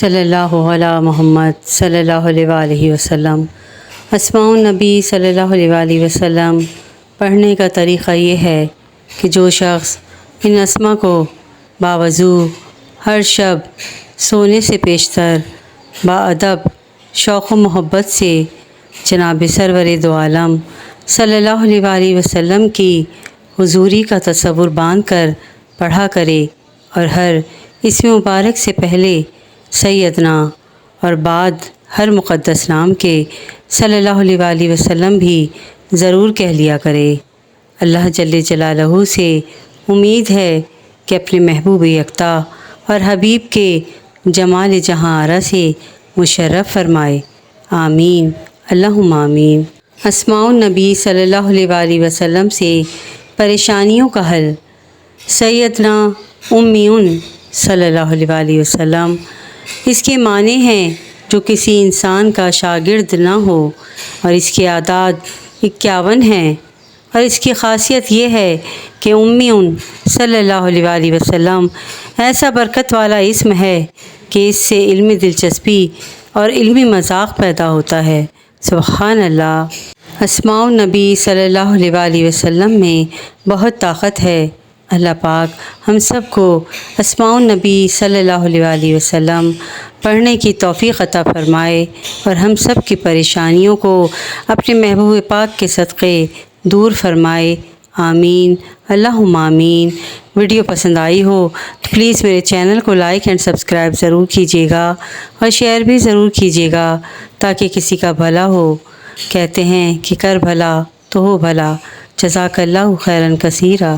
صلی اللہ علی محمد صلی اللہ علیہ وآلہ وسلم۔ اسماء النبی صلی اللہ علیہ وآلہ وسلم پڑھنے کا طریقہ یہ ہے کہ جو شخص ان اسماء کو باوضو ہر شب سونے سے پیشتر باادب شوق و محبت سے جناب سرور دو عالم صلی اللہ علیہ وآلہ وسلم کی حضوری کا تصور باندھ کر پڑھا کرے اور ہر اسم مبارک سے پہلے سیدنا اور بعد ہر مقدس نام کے صلی اللہ علیہ وآلہ وسلم بھی ضرور کہہ لیا کرے۔ اللہ جل جلالہ سے امید ہے کہ اپنے محبوب یکتا اور حبیب کے جمال جہاں آرا سے مشرف فرمائے، آمین اللہم آمین۔ اسماء النبی صلی اللہ علیہ وآلہ وسلم سے پریشانیوں کا حل۔ سیدنا امیون صلی اللہ علیہ وآلہ وسلم، اس کے معنی ہیں جو کسی انسان کا شاگرد نہ ہو، اور اس کے اعداد 51 ہیں، اور اس کی خاصیت یہ ہے کہ امیون صلی اللہ علیہ وآلہ وسلم ایسا برکت والا اسم ہے کہ اس سے علمی دلچسپی اور علمی مذاق پیدا ہوتا ہے، سبحان اللہ۔ اسماء النبی صلی اللہ علیہ وآلہ وسلم میں بہت طاقت ہے۔ اللہ پاک ہم سب کو اسماء النبی صلی اللہ علیہ وآلہ وسلم پڑھنے کی توفیق عطا فرمائے اور ہم سب کی پریشانیوں کو اپنے محبوب پاک کے صدقے دور فرمائے، آمین اللہم آمین۔ ویڈیو پسند آئی ہو تو پلیز میرے چینل کو لائک اینڈ سبسکرائب ضرور کیجیے گا اور شیئر بھی ضرور کیجیے گا تاکہ کسی کا بھلا ہو۔ کہتے ہیں کہ کر بھلا تو ہو بھلا، جزاک اللہ خیرا کثیرا۔